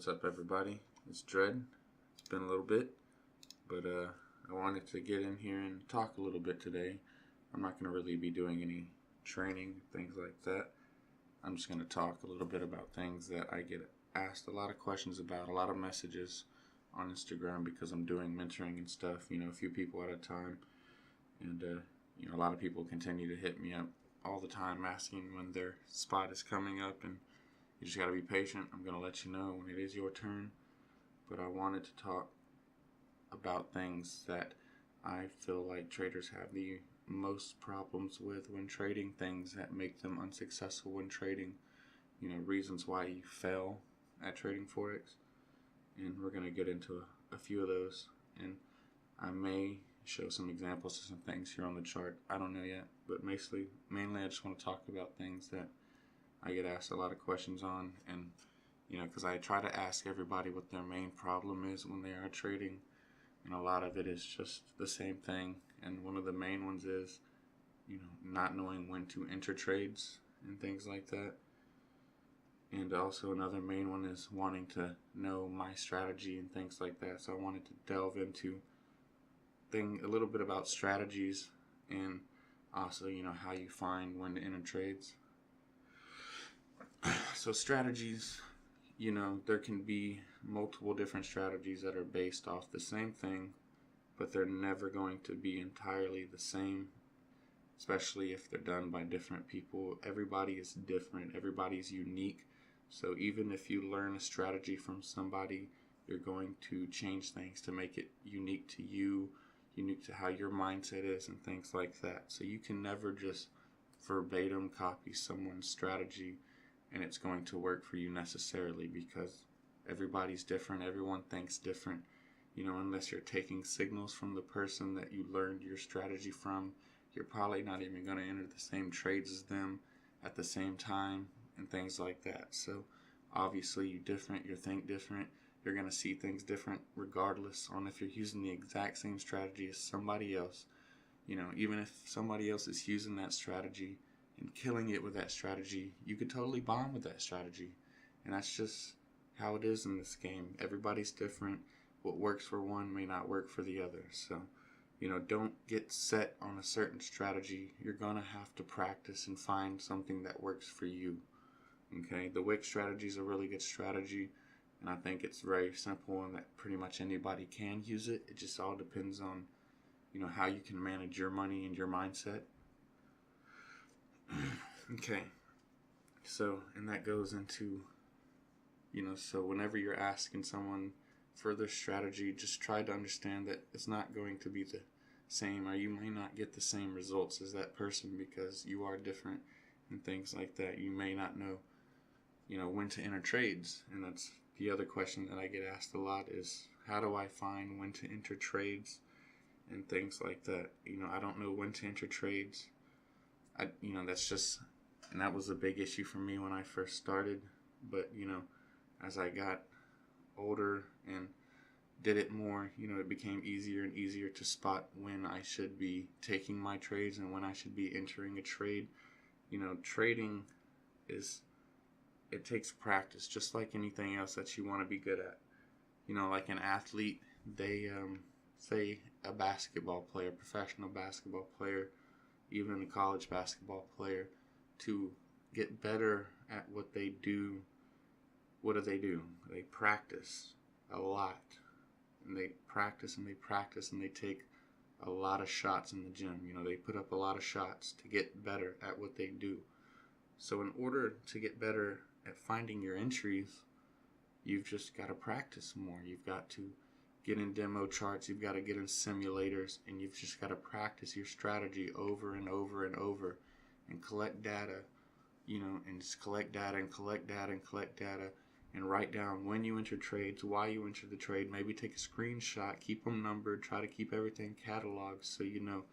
What's up, everybody? It's Dread. It's been a little bit, but I wanted to get in here and talk a little bit today. I'm not going to really be doing any training, things like that. I'm just going to talk a little bit about things that I get asked a lot of questions about, a lot of messages on Instagram because I'm doing mentoring and stuff, a few people at a time. And, a lot of people continue to hit me up all the time asking when their spot is coming up, and you just got to be patient. I'm going to let you know when it is your turn. But I wanted to talk about things that I feel like traders have the most problems with when trading, things that make them unsuccessful when trading, reasons why you fail at trading Forex. And we're going to get into a few of those. And I may show some examples of some things here on the chart. I don't know yet. But mainly I just want to talk about things that I get asked a lot of questions on, and because I try to ask everybody what their main problem is when they are trading, and a lot of it is just the same thing. And one of the main ones is, not knowing when to enter trades and things like that. And also another main one is wanting to know my strategy and things like that. So I wanted to delve into a little bit about strategies, and also how you find when to enter trades. So strategies, there can be multiple different strategies that are based off the same thing, but they're never going to be entirely the same, especially if they're done by different people. Everybody is different. Everybody is unique. So even if you learn a strategy from somebody, you're going to change things to make it unique to you, unique to how your mindset is and things like that. So you can never just verbatim copy someone's strategy and it's going to work for you necessarily, because everybody's different. Everyone thinks different. Unless you're taking signals from the person that you learned your strategy from, you're probably not even going to enter the same trades as them at the same time and things like that. So obviously you're different, you think different, you're going to see things different regardless on if you're using the exact same strategy as somebody else. Even if somebody else is using that strategy and killing it with that strategy, you could totally bomb with that strategy. And that's just how it is in this game. Everybody's different. What works for one may not work for the other. So, don't get set on a certain strategy. You're going to have to practice and find something that works for you. Okay, the Wick strategy is a really good strategy, and I think it's very simple and that pretty much anybody can use it. It just all depends on, how you can manage your money and your mindset. Okay, so, and that goes into, so whenever you're asking someone for their strategy, just try to understand that it's not going to be the same, or you may not get the same results as that person because you are different and things like that. You may not know, when to enter trades, and that's the other question that I get asked a lot is, how do I find when to enter trades and things like that? I don't know when to enter trades. And that was a big issue for me when I first started. But, as I got older and did it more, it became easier and easier to spot when I should be taking my trades and when I should be entering a trade. Trading it takes practice, just like anything else that you want to be good at. Like an athlete, they, say a basketball player, professional basketball player, even a college basketball player, to get better at what they do. What do? They practice a lot. And they practice and they practice and they take a lot of shots in the gym. They put up a lot of shots to get better at what they do. So in order to get better at finding your entries, you've just got to practice more. You've got to get in demo charts, you've got to get in simulators, and you've just got to practice your strategy over and over and over and collect data, and just collect data and collect data and collect data and write down when you enter trades, why you entered the trade, maybe take a screenshot, keep them numbered, try to keep everything cataloged so you know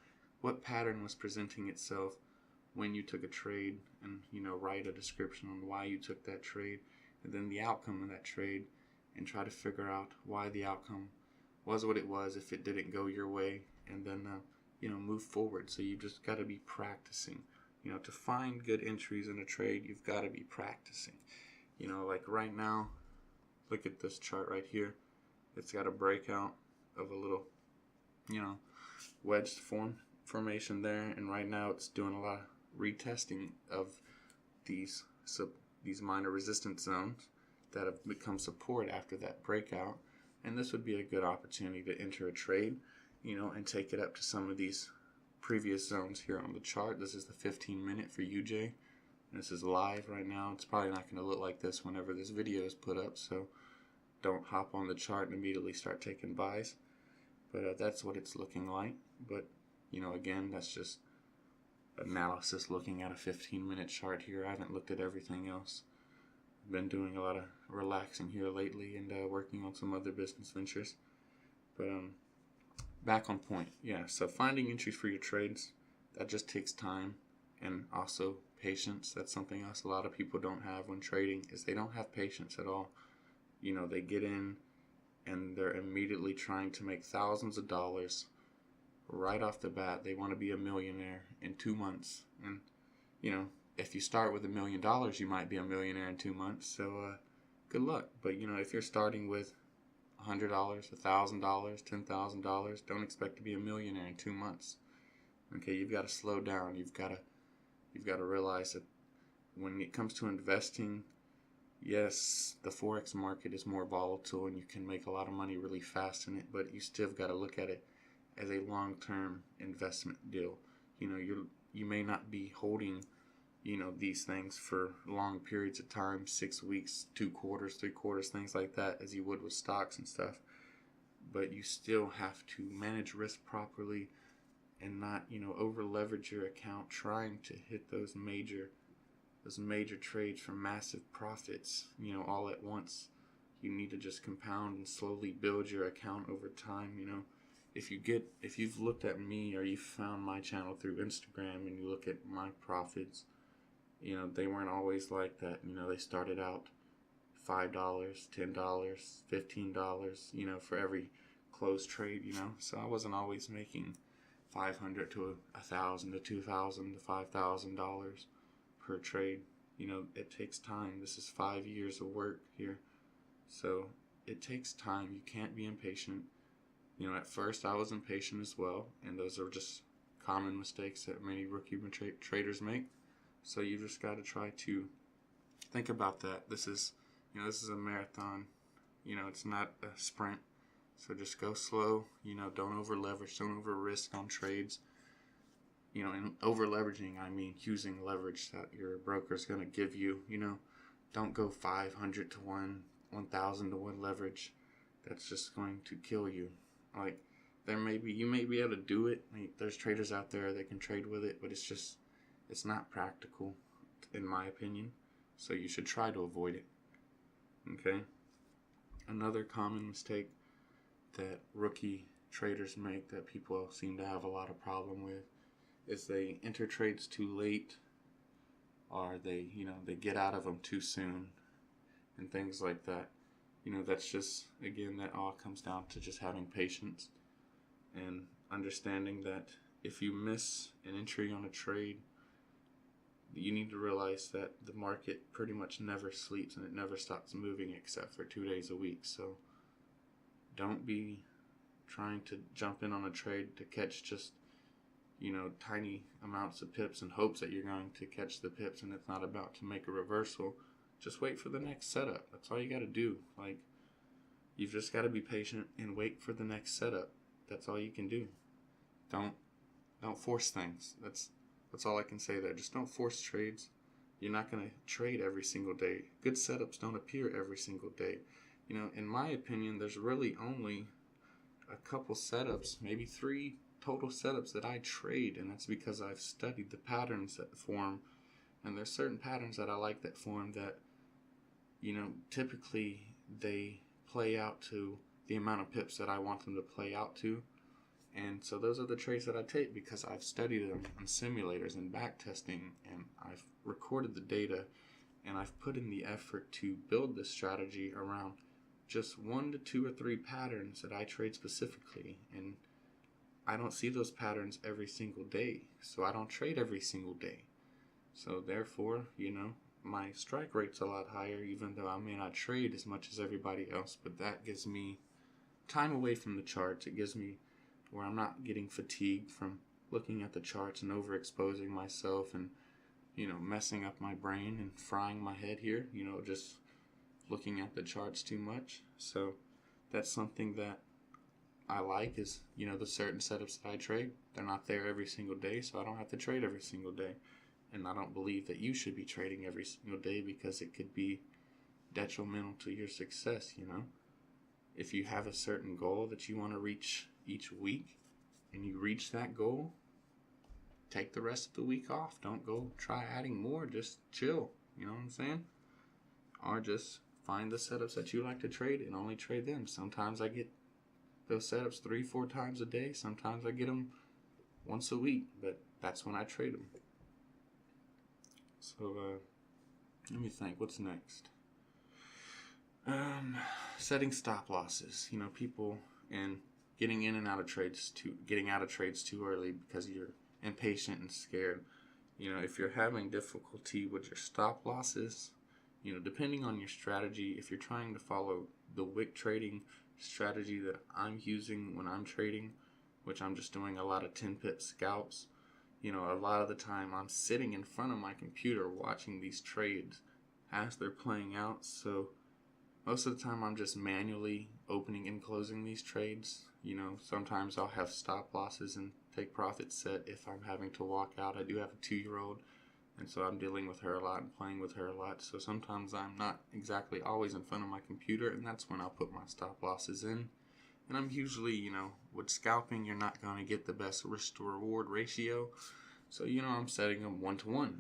what pattern was presenting itself when you took a trade, and write a description on why you took that trade and then the outcome of that trade, and try to figure out why the outcome was what it was if it didn't go your way, and then move forward. So you just got to be practicing. To find good entries in a trade, you've got to be practicing. Like right now, look at this chart right here. It's got a breakout of a little, wedged formation there, and right now it's doing a lot of retesting of these minor resistance zones that have become support after that breakout. And this would be a good opportunity to enter a trade, and take it up to some of these previous zones here on the chart. This is the 15-minute for UJ. This is live right now. It's probably not going to look like this whenever this video is put up, so don't hop on the chart and immediately start taking buys. But that's what it's looking like. But, again, that's just analysis looking at a 15-minute chart here. I haven't looked at everything else. I've been doing a lot of relaxing here lately and working on some other business ventures. But back on point. Yeah, so finding entries for your trades, that just takes time, and also patience. That's something else a lot of people don't have when trading, is they don't have patience at all. They get in and they're immediately trying to make thousands of dollars right off the bat. They want to be a millionaire in 2 months. And, if you start with $1 million, you might be a millionaire in 2 months. So good luck. But, if you're starting with $100, $1,000, $10,000, don't expect to be a millionaire in 2 months. Okay, you've got to slow down. You've got to realize that when it comes to investing, yes, the Forex market is more volatile and you can make a lot of money really fast in it, but you still got to look at it as a long-term investment deal. You may not be holding, these things for long periods of time, 6 weeks, 2 quarters, 3 quarters, things like that, as you would with stocks and stuff. But you still have to manage risk properly and not, over leverage your account trying to hit those major trades for massive profits, all at once. You need to just compound and slowly build your account over time. If you've looked at me or you found my channel through Instagram and you look at my profits, they weren't always like that. They started out $5, $10, $15, for every closed trade, so I wasn't always making $500 to $1,000 to $2,000 to $5,000 per trade. It takes time. This is 5 years of work here, so it takes time. You can't be impatient. At first I was impatient as well, and those are just common mistakes that many rookie traders make. So you just got to try to think about that. This is a marathon. It's not a sprint. So just go slow. Don't over leverage. Don't over risk on trades. And over leveraging, I mean using leverage that your broker's going to give you. Don't go 500 to 1, 1,000 to 1 leverage. That's just going to kill you. Like, you may be able to do it. There's traders out there that can trade with it, but it's not practical, in my opinion. So you should try to avoid it. Okay? Another common mistake that rookie traders make that people seem to have a lot of problem with is they enter trades too late, or they get out of them too soon, and things like that. That's just, again, that all comes down to just having patience and understanding that if you miss an entry on a trade, you need to realize that the market pretty much never sleeps and it never stops moving except for 2 days a week. So don't be trying to jump in on a trade to catch just tiny amounts of pips in hopes that you're going to catch the pips and it's not about to make a reversal. Just wait for the next setup. That's all you got to do. You've just got to be patient and wait for the next setup. That's all you can do. Don't force things. That's all I can say there. Just don't force trades. You're not going to trade every single day. Good setups don't appear every single day. In my opinion, there's really only a couple setups, maybe 3 total setups that I trade, and that's because I've studied the patterns that form. And there's certain patterns that I like that form that, typically they play out to the amount of pips that I want them to play out to. And so those are the trades that I take because I've studied them on simulators and back testing, and I've recorded the data, and I've put in the effort to build this strategy around just 1 to 2 or 3 patterns that I trade specifically. And I don't see those patterns every single day, so I don't trade every single day. So therefore, my strike rate's a lot higher, even though I may not trade as much as everybody else, but that gives me time away from the charts. It gives me where I'm not getting fatigued from looking at the charts and overexposing myself and, messing up my brain and frying my head here, just looking at the charts too much. So that's something that I like is, the certain setups that I trade. They're not there every single day, so I don't have to trade every single day. And I don't believe that you should be trading every single day because it could be detrimental to your success, If you have a certain goal that you want to reach each week and you reach that goal, take the rest of the week off. Don't go try adding more. Just chill. You know what I'm saying? Or just find the setups that you like to trade and only trade them. Sometimes I get those setups 3-4 times a day. Sometimes I get them once a week, but that's when I trade them. So let me think. What's next? Setting stop losses. People and getting in and out of trades getting out of trades too early because you're impatient and scared. If you're having difficulty with your stop losses, depending on your strategy, if you're trying to follow the wick trading strategy that I'm using when I'm trading, which I'm just doing a lot of 10 pip scalps, a lot of the time I'm sitting in front of my computer watching these trades as they're playing out. So most of the time I'm just manually opening and closing these trades. Sometimes I'll have stop losses and take profit set if I'm having to walk out. I do have a 2-year-old, and so I'm dealing with her a lot and playing with her a lot. So sometimes I'm not exactly always in front of my computer, and that's when I'll put my stop losses in. And I'm usually, with scalping, you're not going to get the best risk to reward ratio. So, I'm setting them 1-to-1,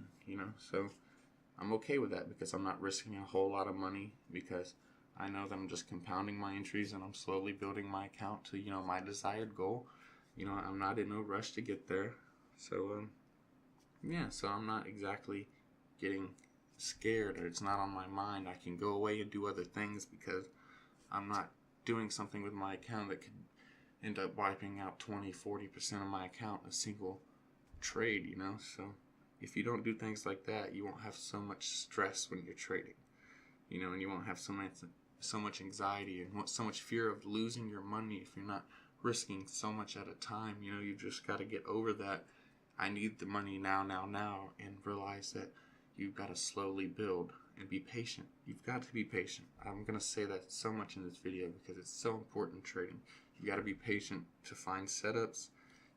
so I'm okay with that because I'm not risking a whole lot of money because I know that I'm just compounding my entries and I'm slowly building my account to, my desired goal. I'm not in no rush to get there. So, so I'm not exactly getting scared or it's not on my mind. I can go away and do other things because I'm not doing something with my account that could end up wiping out 20-40% of my account in a single trade, So if you don't do things like that, you won't have so much stress when you're trading, and you won't have so much anxiety and so much fear of losing your money if you're not risking so much at a time. You just got to get over that. I need the money now, and realize that you've got to slowly build and be patient. You've got to be patient. I'm going to say that so much in this video because it's so important in trading. You've got to be patient to find setups.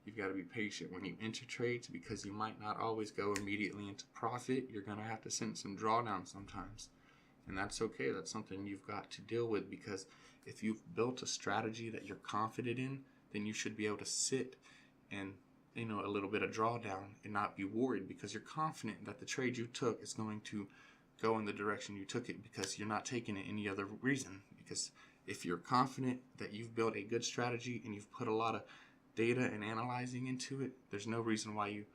You've got to be patient when you enter trades because you might not always go immediately into profit. You're going to have to send some drawdown sometimes. And that's okay. That's something you've got to deal with because if you've built a strategy that you're confident in, then you should be able to sit and, a little bit of drawdown and not be worried because you're confident that the trade you took is going to go in the direction you took it because you're not taking it any other reason. Because if you're confident that you've built a good strategy and you've put a lot of data and analyzing into it, there's no reason why you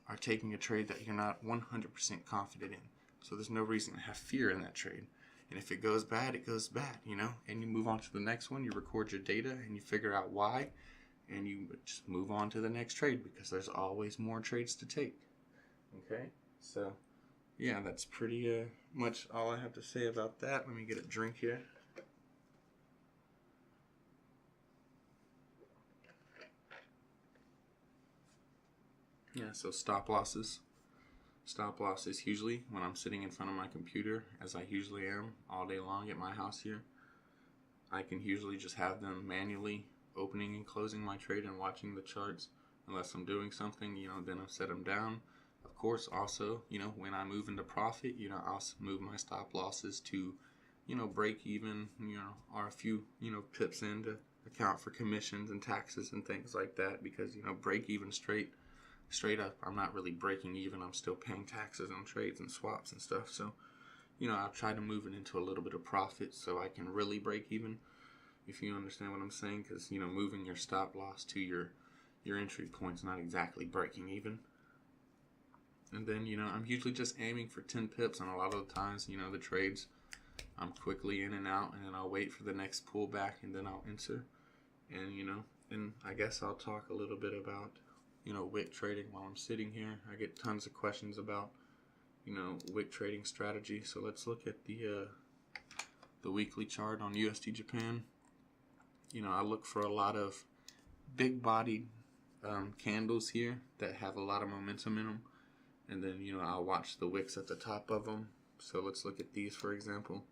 are taking a trade that you're not 100% confident in. So there's no reason to have fear in that trade. And if it goes bad, it goes bad, and you move on to the next one, you record your data and you figure out why, and you just move on to the next trade because there's always more trades to take. Okay? So, yeah, that's pretty much all I have to say about that. Let me get a drink here. Yeah, so stop losses. Stop losses usually when I'm sitting in front of my computer, as I usually am all day long at my house here. I can usually just have them manually opening and closing my trade and watching the charts. Unless I'm doing something, then I'll set them down. Of course, also, when I move into profit, I'll move my stop losses to, break even, or a few, pips in to account for commissions and taxes and things like that because, break even straight up, I'm not really breaking even. I'm still paying taxes on trades and swaps and stuff. So, I'll try to move it into a little bit of profit so I can really break even, if you understand what I'm saying. Because, moving your stop loss to your entry point's not exactly breaking even. And then, I'm usually just aiming for 10 pips. And a lot of the times, the trades, I'm quickly in and out. And then I'll wait for the next pullback and then I'll enter. And, and I guess I'll talk a little bit about wick trading while I'm sitting here. I get tons of questions about, wick trading strategy. So let's look at the weekly chart on USD Japan. I look for a lot of big bodied candles here that have a lot of momentum in them, and then I'll watch the wicks at the top of them. So let's look at these, for example.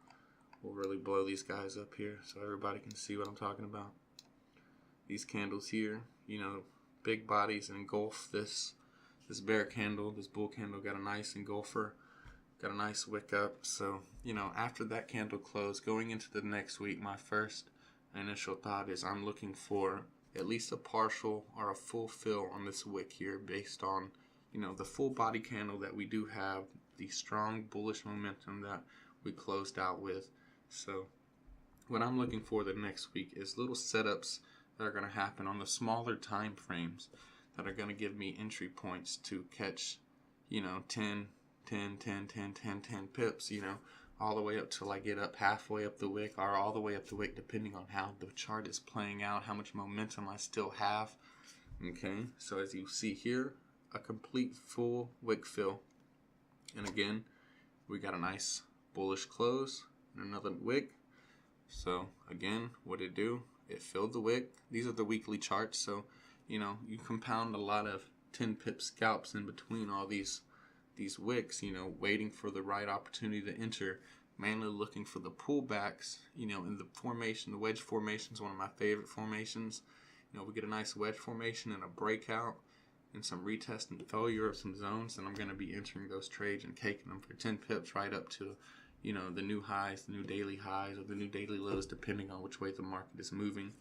We'll really blow these guys up here so everybody can see what I'm talking about. These candles here, big bodies engulf this bear candle. This bull candle got a nice engulfer, got a nice wick up. So after that candle closed, going into the next week, my first initial thought is I'm looking for at least a partial or a full fill on this wick here, based on the full body candle that we do have, the strong bullish momentum that we closed out with. So what I'm looking for the next week is little setups that are going to happen on the smaller time frames that are going to give me entry points to catch 10 pips, all the way up till I get up halfway up the wick, or all the way up the wick, depending on how the chart is playing out, how much momentum I still have. Okay, so as you see here, a complete full wick fill, and again we got a nice bullish close and another wick. So again, what did it do? It filled the wick. These are the weekly charts, so you compound a lot of 10 pip scalps in between all these wicks, waiting for the right opportunity to enter, mainly looking for the pullbacks, in the formation. The wedge formation is one of my favorite formations. We get a nice wedge formation and a breakout and some retest and failure of some zones, and I'm going to be entering those trades and caking them for 10 pips right up to the new highs, the new daily highs, or the new daily lows, depending on which way the market is moving.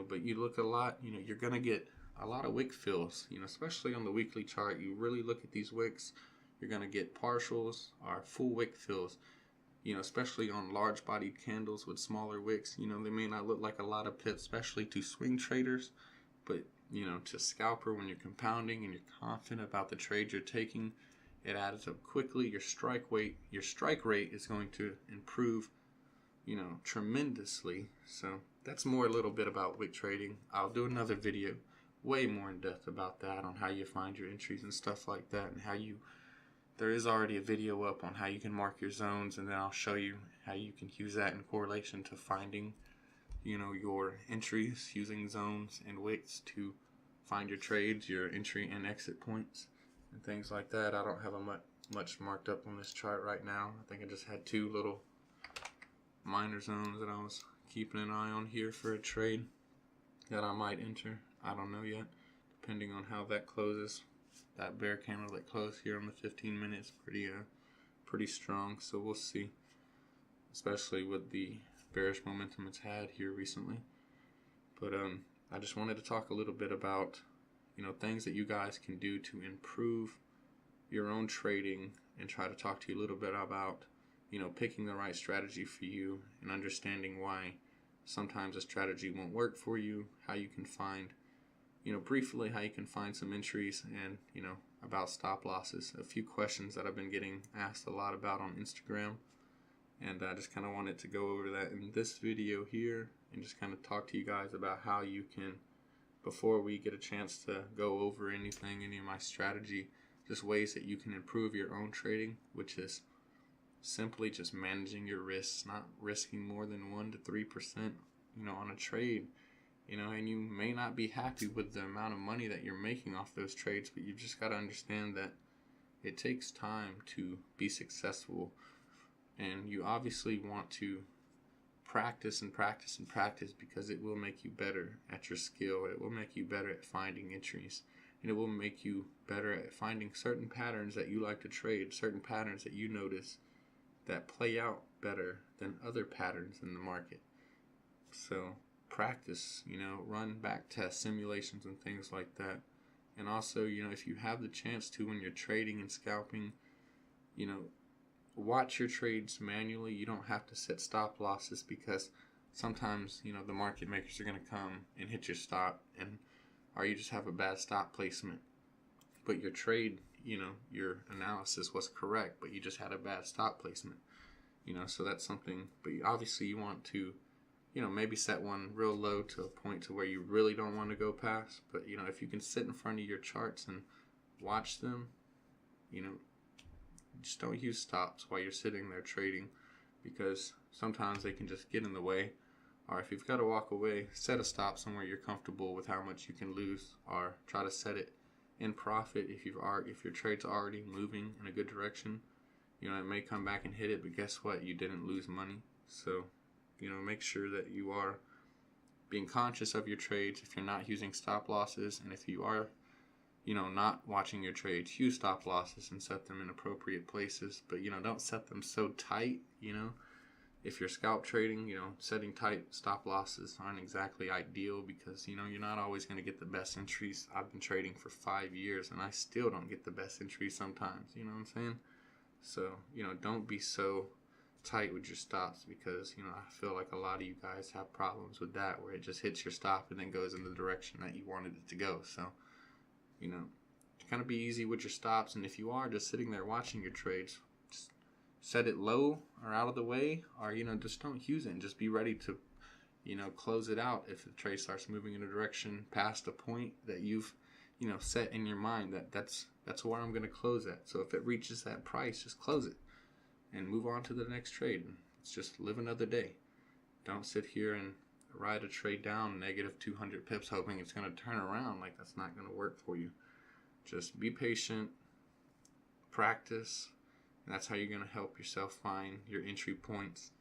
But you look a lot, you're going to get a lot of wick fills, especially on the weekly chart. You really look at these wicks, you're going to get partials or full wick fills, especially on large bodied candles with smaller wicks. They may not look like a lot of pips, especially to swing traders, but to scalper, when you're compounding and you're confident about the trade you're taking, it adds up quickly. Your strike rate is going to improve, tremendously. So that's a little bit about wick trading. I'll do another video way more in depth about that, on how you find your entries and stuff like that, and there is already a video up on how you can mark your zones, and then I'll show you how you can use that in correlation to finding your entries, using zones and wicks to find your trades, your entry and exit points, and things like that. I don't have much marked up on this chart right now. I think I just had 2 little minor zones that I was keeping an eye on here for a trade that I might enter. I don't know yet, depending on how that closes. That bear candle that closed here on the 15 minutes, pretty strong. So we'll see, especially with the bearish momentum it's had here recently. But I just wanted to talk a little bit about things that you guys can do to improve your own trading, and try to talk to you a little bit about picking the right strategy for you, and understanding why sometimes a strategy won't work for you, how you can find briefly how you can find some entries, and about stop losses. A few questions that I've been getting asked a lot about on Instagram, and I just kind of wanted to go over that in this video here, and just kind of talk to you guys about how you can, before we get a chance to go over any of my strategy, just ways that you can improve your own trading, which is simply just managing your risks, not risking more than 1 to 3% on a trade. And you may not be happy with the amount of money that you're making off those trades, but you've just got to understand that it takes time to be successful, and you obviously want to practice and practice and practice, because it will make you better at your skill. It will make you better at finding entries, and it will make you better at finding certain patterns that you like to trade, certain patterns that you notice that play out better than other patterns in the market. So practice, run back test simulations and things like that. And also, if you have the chance to, when you're trading and scalping, watch your trades manually. You don't have to set stop losses, because sometimes, the market makers are going to come and hit your stop, or you just have a bad stop placement. But your trade, your analysis was correct, but you just had a bad stop placement. So that's something. But obviously you want to, maybe set one real low to a point to where you really don't want to go past. But, if you can sit in front of your charts and watch them, just don't use stops while you're sitting there trading, because sometimes they can just get in the way. Or if you've got to walk away, set a stop somewhere you're comfortable with how much you can lose, or try to set it in profit if your trade's already moving in a good direction. It may come back and hit it, but guess what? You didn't lose money. So, make sure that you are being conscious of your trades. If you're not using stop losses, and if you are, not watching your trades, use stop losses and set them in appropriate places. But, don't set them so tight, If you're scalp trading, setting tight stop losses aren't exactly ideal, because, you're not always going to get the best entries. I've been trading for 5 years and I still don't get the best entries sometimes, you know what I'm saying? So, don't be so tight with your stops, because, I feel like a lot of you guys have problems with that, where it just hits your stop and then goes in the direction that you wanted it to go. So, kind of be easy with your stops. And if you are just sitting there watching your trades, just set it low or out of the way, or, just don't use it, and just be ready to, close it out if the trade starts moving in a direction past a point that you've, set in your mind that's where I'm going to close at. So if it reaches that price, just close it and move on to the next trade. It's just live another day. Don't sit here and ride a trade down negative 200 pips hoping it's going to turn around. Like, that's not going to work for you. Just be patient, practice, and that's how you're going to help yourself find your entry points.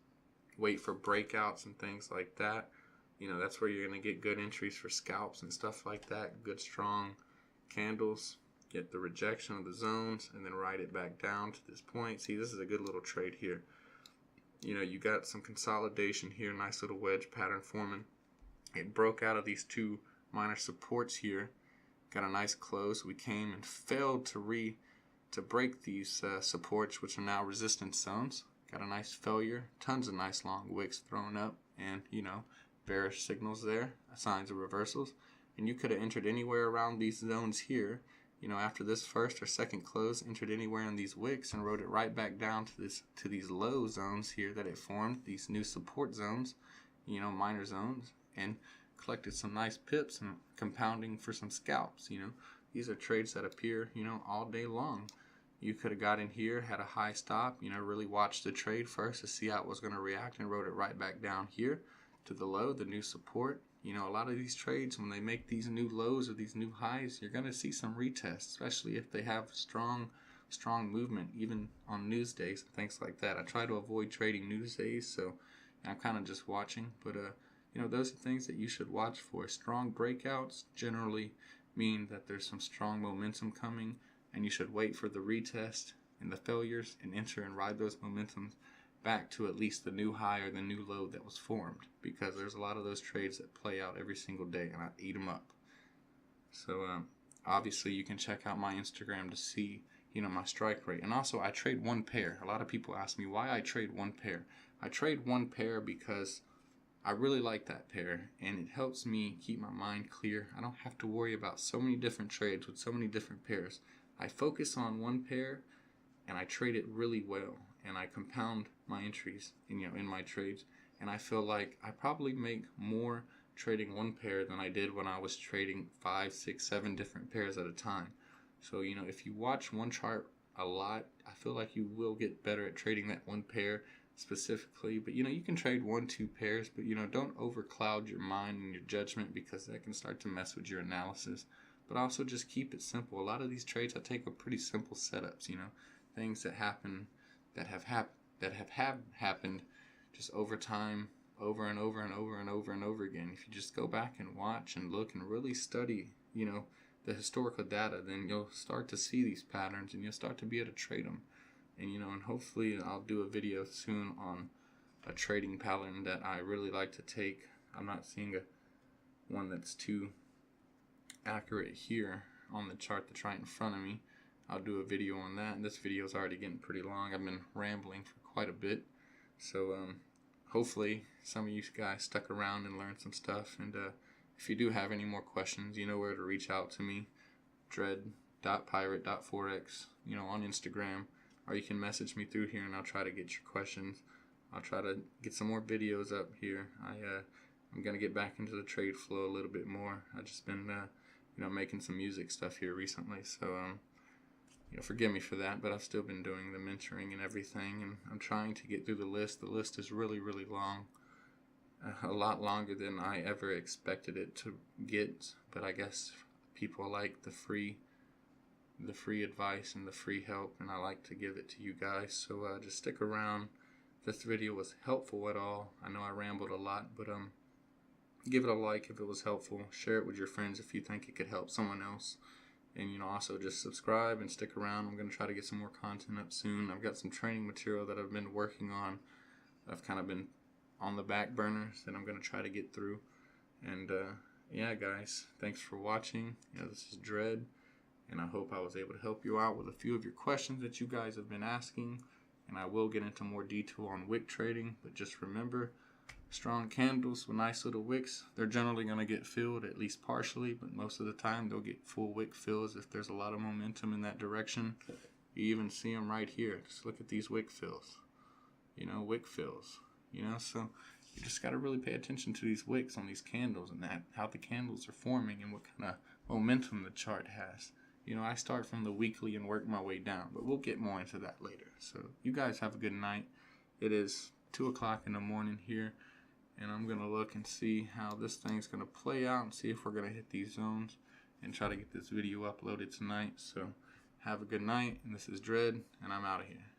Wait for breakouts and things like that. That's where you're going to get good entries for scalps and stuff like that. Good strong candles. Get the rejection of the zones and then ride it back down to this point. See, this is a good little trade here. You got some consolidation here. Nice little wedge pattern forming. It broke out of these two minor supports here. Got a nice close. We came and failed to break these supports, which are now resistance zones. Got a nice failure. Tons of nice long wicks thrown up, and bearish signals there, signs of reversals. And you could have entered anywhere around these zones here. After this first or second close, entered anywhere in these wicks and rode it right back down to these low zones here that it formed, these new support zones, minor zones, and collected some nice pips and compounding for some scalps. These are trades that appear, all day long. You could have got in here, had a high stop, really watched the trade first to see how it was going to react, and rode it right back down here to the low, the new support. A lot of these trades, when they make these new lows or these new highs, you're going to see some retests, especially if they have strong movement, even on news days and things like that. I try to avoid trading news days, so I'm kind of just watching. But, those are things that you should watch for. Strong breakouts generally mean that there's some strong momentum coming, and you should wait for the retest and the failures and enter and ride those momentums back to at least the new high or the new low that was formed, because there's a lot of those trades that play out every single day, and I eat them up. So obviously you can check out my Instagram to see my strike rate. And also, I trade one pair. A lot of people ask me why I trade one pair. I trade one pair because I really like that pair, and it helps me keep my mind clear. I don't have to worry about so many different trades with so many different pairs. I focus on one pair and I trade it really well, and I compound my entries in my trades. And I feel like I probably make more trading one pair than I did when I was trading 5, 6, 7 different pairs at a time. So if you watch one chart a lot, I feel like you will get better at trading that one pair specifically. But you can trade 1, 2 pairs, but don't overcloud your mind and your judgment, because that can start to mess with your analysis. But also just keep it simple. A lot of these trades I take are pretty simple setups, things that happen, that have happened just over time, over and over and over and over and over again. If you just go back and watch and look and really study, the historical data, then you'll start to see these patterns, and you'll start to be able to trade them. And and hopefully I'll do a video soon on a trading pattern that I really like to take. I'm not seeing one that's too accurate here on the chart that's right in front of me. I'll do a video on that, and this video is already getting pretty long. I've been rambling for quite a bit, so hopefully some of you guys stuck around and learned some stuff. And if you do have any more questions, you know where to reach out to me. dread.pirate.forex, on Instagram, or you can message me through here, and I'll try to get your questions. I'll try to get some more videos up here. I'm gonna get back into the trade flow a little bit more. I've just been making some music stuff here recently, so forgive me for that, but I've still been doing the mentoring and everything, and I'm trying to get through the list. The list is really, really long, a lot longer than I ever expected it to get, but I guess people like the free advice and the free help, and I like to give it to you guys. So just stick around. If this video was helpful at all, I know I rambled a lot, but give it a like if it was helpful. Share it with your friends if you think it could help someone else. And also just subscribe and stick around. I'm going to try to get some more content up soon. I've got some training material that I've been working on. I've kind of been on the back burners that I'm going to try to get through. And yeah, guys, thanks for watching. This is Dread, and I hope I was able to help you out with a few of your questions that you guys have been asking. And I will get into more detail on wick trading, but just remember, strong candles with nice little wicks, they're generally going to get filled, at least partially, but most of the time they'll get full wick fills if there's a lot of momentum in that direction. You even see them right here. Just look at these wick fills. Wick fills. So you just got to really pay attention to these wicks on these candles and how the candles are forming and what kind of momentum the chart has. I start from the weekly and work my way down, but we'll get more into that later. So you guys have a good night. It is 2 o'clock in the morning here, and I'm going to look and see how this thing's going to play out and see if we're going to hit these zones and try to get this video uploaded tonight. So have a good night, and this is Dread, and I'm out of here.